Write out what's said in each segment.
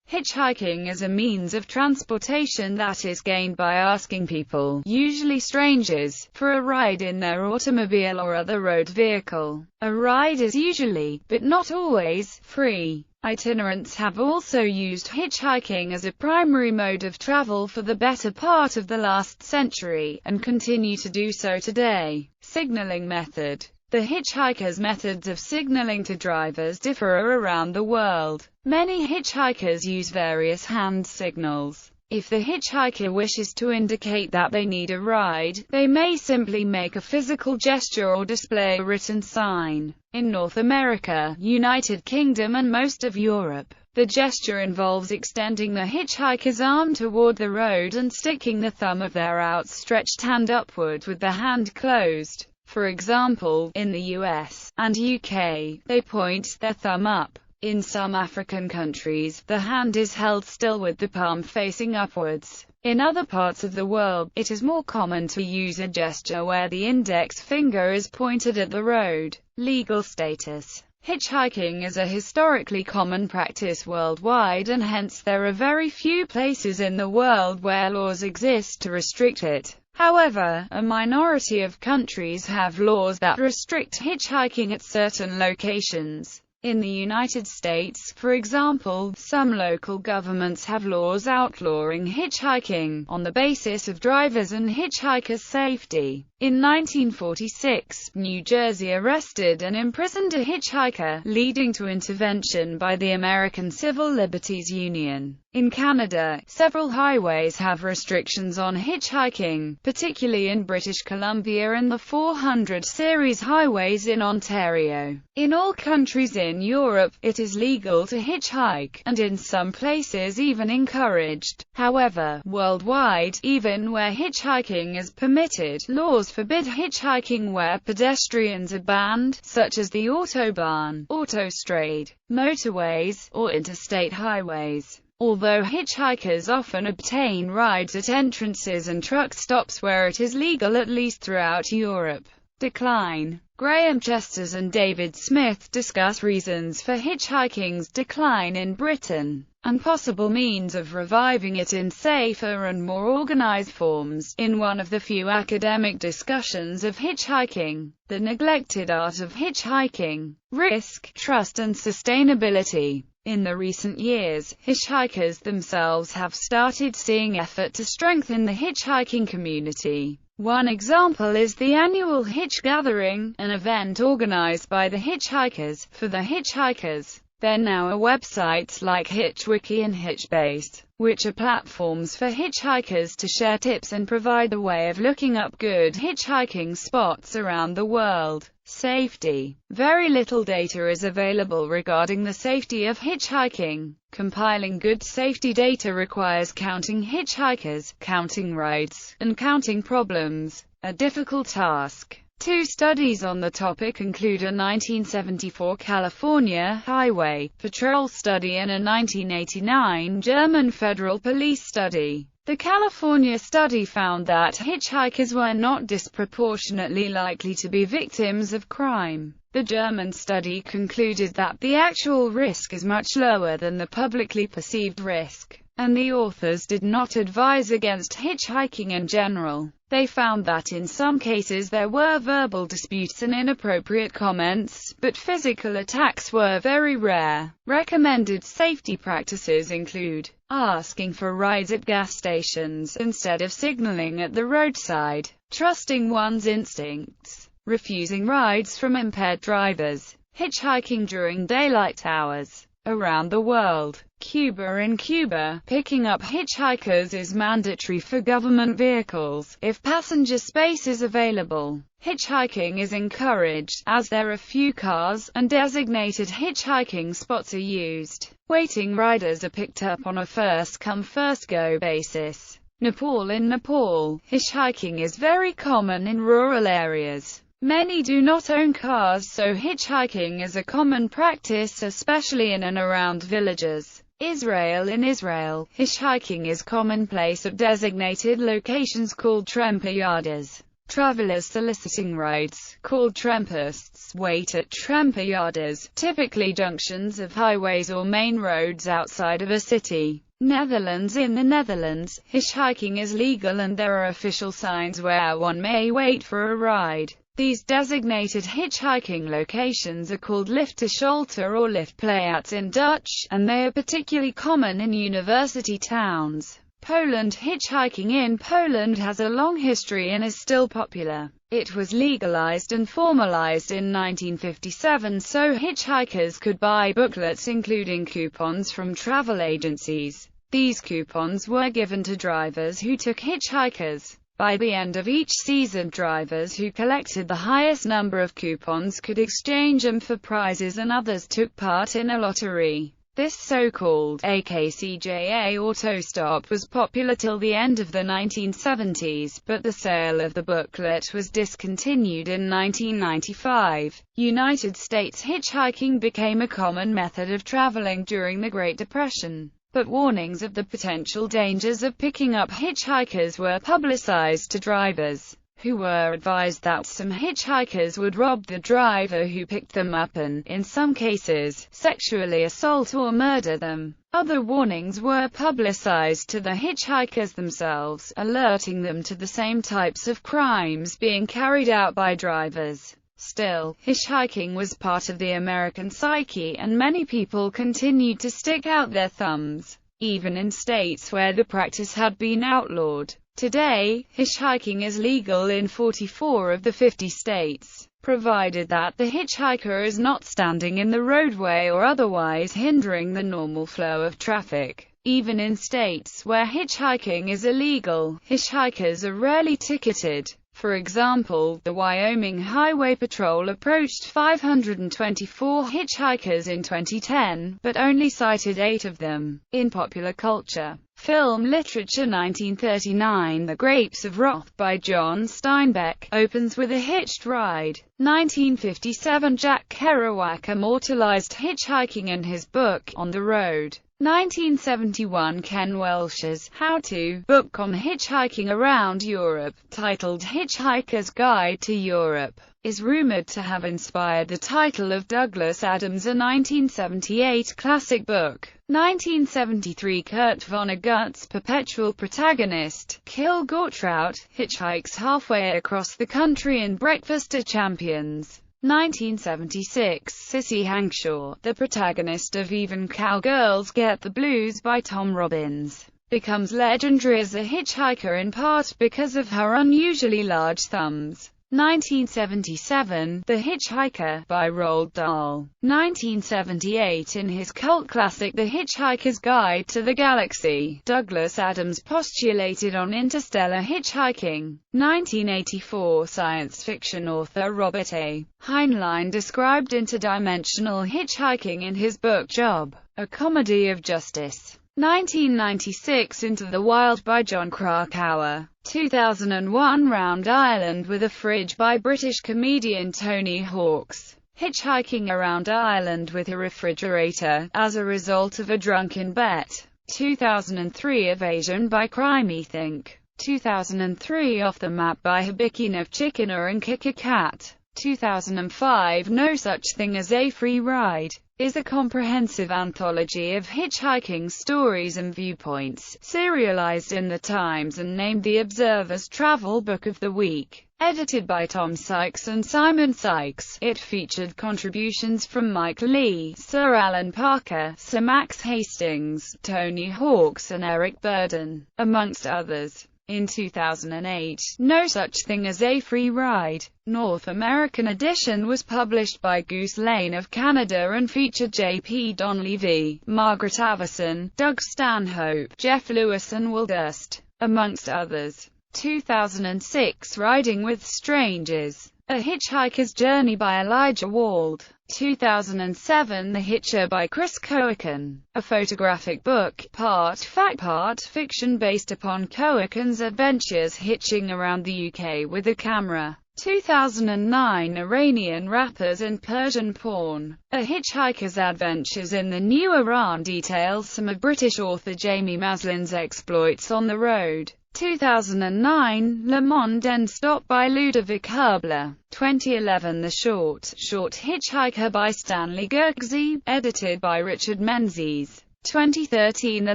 Hitchhiking is a means of transportation that is gained by asking people, usually strangers, for a ride in their automobile or other road vehicle. A ride is usually, but not always, free. Itinerants have also used hitchhiking as a primary mode of travel for the better part of the last century, and continue to do so today. Signaling method. The hitchhikers' methods of signaling to drivers differ around the world. Many hitchhikers use various hand signals. If the hitchhiker wishes to indicate that they need a ride, they may simply make a physical gesture or display a written sign. In North America, United Kingdom and most of Europe, the gesture involves extending the hitchhiker's arm toward the road and sticking the thumb of their outstretched hand upward with the hand closed. For example, in the US and UK, they point their thumb up. In some African countries, the hand is held still with the palm facing upwards. In other parts of the world, it is more common to use a gesture where the index finger is pointed at the road. Legal status. Hitchhiking is a historically common practice worldwide, and hence there are very few places in the world where laws exist to restrict it. However, a minority of countries have laws that restrict hitchhiking at certain locations. In the United States, for example, some local governments have laws outlawing hitchhiking, on the basis of drivers' and hitchhikers' safety. In 1946, New Jersey arrested and imprisoned a hitchhiker, leading to intervention by the American Civil Liberties Union. In Canada, several highways have restrictions on hitchhiking, particularly in British Columbia and the 400 series highways in Ontario. In all countries in Europe, it is legal to hitchhike, and in some places even encouraged. However, worldwide, even where hitchhiking is permitted, laws forbid hitchhiking where pedestrians are banned, such as the Autobahn, autostrade, motorways, or interstate highways. Although hitchhikers often obtain rides at entrances and truck stops where it is legal, at least throughout Europe. Decline. Graham Chesters and David Smith discuss reasons for hitchhiking's decline in Britain, and possible means of reviving it in safer and more organized forms, in one of the few academic discussions of hitchhiking, The Neglected Art of Hitchhiking, Risk, Trust and Sustainability. In the recent years, hitchhikers themselves have started seeing effort to strengthen the hitchhiking community. One example is the annual Hitch Gathering, an event organized by the hitchhikers, for the hitchhikers. There now are websites like HitchWiki and HitchBase, which are platforms for hitchhikers to share tips and provide a way of looking up good hitchhiking spots around the world. Safety. Very little data is available regarding the safety of hitchhiking. Compiling good safety data requires counting hitchhikers, counting rides, and counting problems, a difficult task. Two studies on the topic include a 1974 California Highway Patrol study and a 1989 German Federal Police study. The California study found that hitchhikers were not disproportionately likely to be victims of crime. The German study concluded that the actual risk is much lower than the publicly perceived risk, and the authors did not advise against hitchhiking in general. They found that in some cases there were verbal disputes and inappropriate comments, but physical attacks were very rare. Recommended safety practices include asking for rides at gas stations instead of signaling at the roadside, trusting one's instincts, refusing rides from impaired drivers, hitchhiking during daylight hours. Around the world. Cuba. In Cuba, picking up hitchhikers is mandatory for government vehicles, if passenger space is available. Hitchhiking is encouraged, as there are few cars, and designated hitchhiking spots are used. Waiting riders are picked up on a first-come first-go basis. Nepal. In Nepal, hitchhiking is very common in rural areas. Many do not own cars, so hitchhiking is a common practice, especially in and around villages. Israel. In Israel, hitchhiking is commonplace at designated locations called trempa yardas. Travelers soliciting rides, called trampists, wait at trampiadas, typically junctions of highways or main roads outside of a city. Netherlands. In the Netherlands, hitchhiking is legal and there are official signs where one may wait for a ride. These designated hitchhiking locations are called liftensholte or liftplaats in Dutch, and they are particularly common in university towns. Poland. Hitchhiking in Poland has a long history and is still popular. It was legalized and formalized in 1957 so hitchhikers could buy booklets including coupons from travel agencies. These coupons were given to drivers who took hitchhikers. By the end of each season, drivers who collected the highest number of coupons could exchange them for prizes and others took part in a lottery. This so-called AKCJA autostop was popular till the end of the 1970s, but the sale of the booklet was discontinued in 1995. United States. Hitchhiking became a common method of traveling during the Great Depression, but warnings of the potential dangers of picking up hitchhikers were publicized to drivers, who were advised that some hitchhikers would rob the driver who picked them up and, in some cases, sexually assault or murder them. Other warnings were publicized to the hitchhikers themselves, alerting them to the same types of crimes being carried out by drivers. Still, hitchhiking was part of the American psyche and many people continued to stick out their thumbs, even in states where the practice had been outlawed. Today, hitchhiking is legal in 44 of the 50 states, provided that the hitchhiker is not standing in the roadway or otherwise hindering the normal flow of traffic. Even in states where hitchhiking is illegal, hitchhikers are rarely ticketed. For example, the Wyoming Highway Patrol approached 524 hitchhikers in 2010, but only cited 8 of them. In popular culture, film literature. 1939, The Grapes of Wrath by John Steinbeck opens with a hitched ride. 1957, Jack Kerouac immortalized hitchhiking in his book, On the Road. 1971, Ken Welch's How To book on hitchhiking around Europe, titled Hitchhiker's Guide to Europe, is rumored to have inspired the title of Douglas Adams' 1978 classic book. 1973, Kurt Vonnegut's perpetual protagonist, Kil Gortrout, hitchhikes halfway across the country in Breakfast of Champions. 1976, Sissy Hangshaw, the protagonist of Even Cowgirls Get the Blues by Tom Robbins, becomes legendary as a hitchhiker in part because of her unusually large thumbs. 1977, The Hitchhiker by Roald Dahl. 1978, in his cult classic The Hitchhiker's Guide to the Galaxy, Douglas Adams postulated on interstellar hitchhiking. 1984, science fiction author Robert A. Heinlein described interdimensional hitchhiking in his book Job, A Comedy of Justice. 1996, Into the Wild by John Krakauer. 2001, Round Ireland with a Fridge by British comedian Tony Hawks. Hitchhiking around Ireland with a refrigerator, as a result of a drunken bet. 2003, Evasion by Crimey Think. 2003, Off the Map by Habikina of Chickener and Kick a Cat. 2005, No Such Thing as a Free Ride is a comprehensive anthology of hitchhiking stories and viewpoints, serialized in The Times and named The Observer's Travel Book of the Week. Edited by Tom Sykes and Simon Sykes, it featured contributions from Mike Lee, Sir Alan Parker, Sir Max Hastings, Tony Hawks and Eric Burden, amongst others. In 2008, No Such Thing as a Free Ride, North American edition was published by Goose Lane of Canada and featured J.P. Donnelly v. Margaret Avison, Doug Stanhope, Jeff Lewis and Will Durst, amongst others. 2006, Riding with Strangers, A Hitchhiker's Journey by Elijah Wald. 2007, The Hitcher by Chris Coaken, a photographic book, part fact part fiction based upon Coaken's adventures hitching around the UK with a camera. 2009, Iranian Rappers and Persian Porn, A Hitchhiker's Adventures in the New Iran details some of British author Jamie Maslin's exploits on the road. 2009, Le Monde en Stop by Ludovic Herbler. 2011, The Short Hitchhiker by Stanley Gergzy, edited by Richard Menzies. 2013, The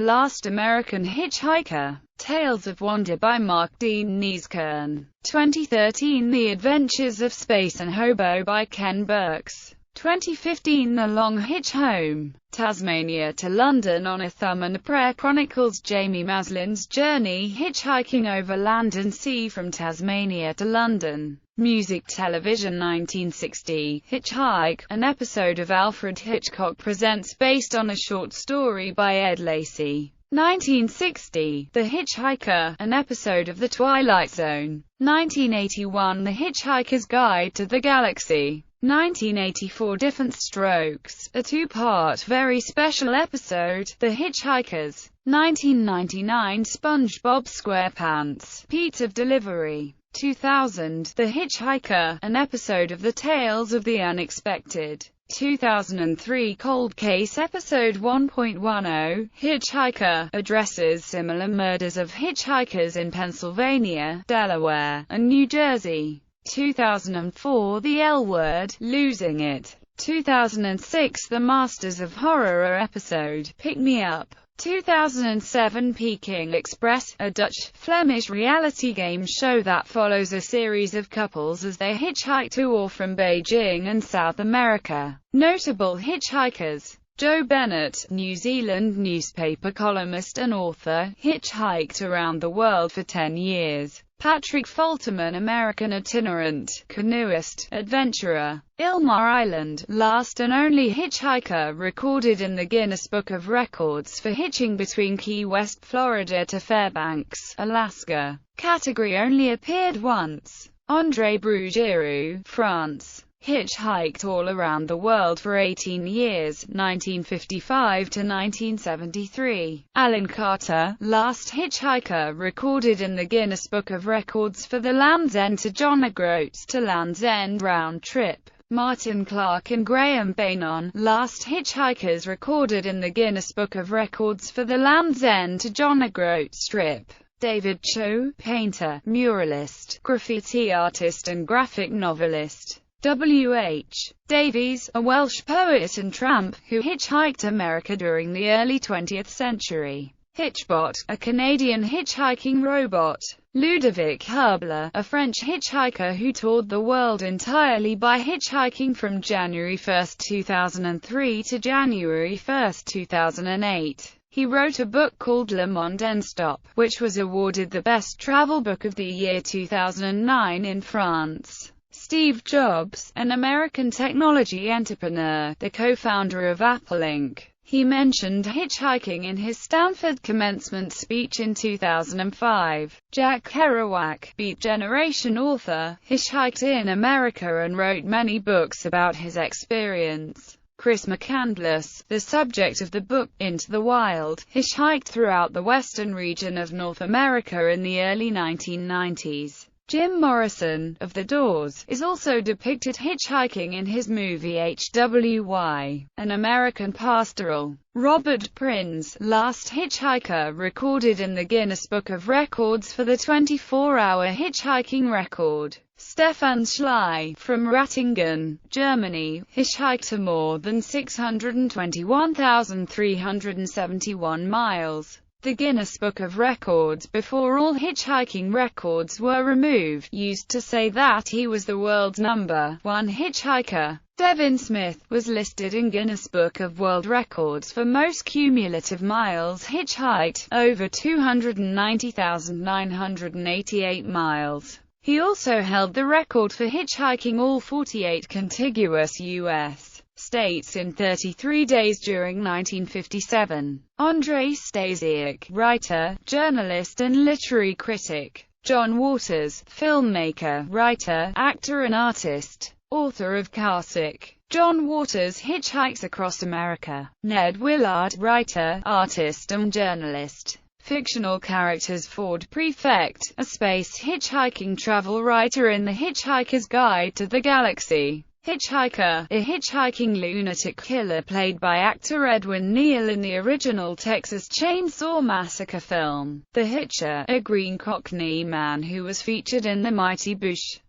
Last American Hitchhiker. Tales of Wonder by Mark Dean Nieskern. 2013, The Adventures of Space and Hobo by Ken Burks. 2015, The Long Hitch Home, Tasmania to London on a Thumb and a Prayer chronicles Jamie Maslin's journey hitchhiking over land and sea from Tasmania to London. Music Television 1960, Hitchhike, an episode of Alfred Hitchcock Presents based on a short story by Ed Lacey. 1960, The Hitchhiker, an episode of The Twilight Zone. 1981, The Hitchhiker's Guide to the Galaxy. 1984, Different Strokes, a two-part very special episode, The Hitchhikers. 1999, SpongeBob SquarePants, Pizza Delivery. 2000, The Hitchhiker, an episode of The Tales of the Unexpected. 2003, Cold Case Episode 1.10, Hitchhiker, addresses similar murders of hitchhikers in Pennsylvania, Delaware, and New Jersey. 2004, The L Word, Losing It. 2006, The Masters of Horror episode, Pick Me Up. 2007, Peking Express, a Dutch-Flemish reality game show that follows a series of couples as they hitchhike to or from Beijing and South America. Notable hitchhikers: Joe Bennett, New Zealand newspaper columnist and author, hitchhiked around the world for 10 years. Patrick Folterman, American itinerant, canoeist, adventurer. Ilmar Island, last and only hitchhiker recorded in the Guinness Book of Records for hitching between Key West, Florida to Fairbanks, Alaska. Category only appeared once. André Bruguière, France. Hitchhiked all around the world for 18 years, 1955 to 1973. Alan Carter, last hitchhiker recorded in the Guinness Book of Records for the Land's End to John O'Groats to Land's End round trip. Martin Clark and Graham Bainon, last hitchhikers recorded in the Guinness Book of Records for the Land's End to John O'Groats trip. David Cho, painter, muralist, graffiti artist and graphic novelist. W.H. Davies, a Welsh poet and tramp, who hitchhiked America during the early 20th century. Hitchbot, a Canadian hitchhiking robot. Ludovic Herbler, a French hitchhiker who toured the world entirely by hitchhiking from January 1, 2003 to January 1, 2008. He wrote a book called Le Monde en Stop, which was awarded the Best Travel Book of the Year 2009 in France. Steve Jobs, an American technology entrepreneur, the co-founder of Apple Inc. He mentioned hitchhiking in his Stanford commencement speech in 2005. Jack Kerouac, Beat Generation author, hitchhiked in America and wrote many books about his experience. Chris McCandless, the subject of the book, Into the Wild, hitchhiked throughout the western region of North America in the early 1990s. Jim Morrison, of The Doors, is also depicted hitchhiking in his movie HWY, An American Pastoral. Robert Prinz, last hitchhiker recorded in the Guinness Book of Records for the 24-hour hitchhiking record. Stefan Schley, from Ratingen, Germany, hitchhiked to more than 621,371 miles. The Guinness Book of Records, before all hitchhiking records were removed, used to say that he was the world's #1 hitchhiker. Devin Smith was listed in Guinness Book of World Records for most cumulative miles hitchhiked, over 290,988 miles. He also held the record for hitchhiking all 48 contiguous U.S. states in 33 days during 1957. Andrei Stasiak, writer, journalist and literary critic. John Waters, filmmaker, writer, actor and artist. Author of Carsick. John Waters hitchhikes across America. Ned Willard, writer, artist and journalist. Fictional characters: Ford Prefect, a space hitchhiking travel writer in The Hitchhiker's Guide to the Galaxy. Hitchhiker, a hitchhiking lunatic killer played by actor Edwin Neal in the original Texas Chainsaw Massacre film. The Hitcher, a green Cockney man who was featured in The Mighty Boosh.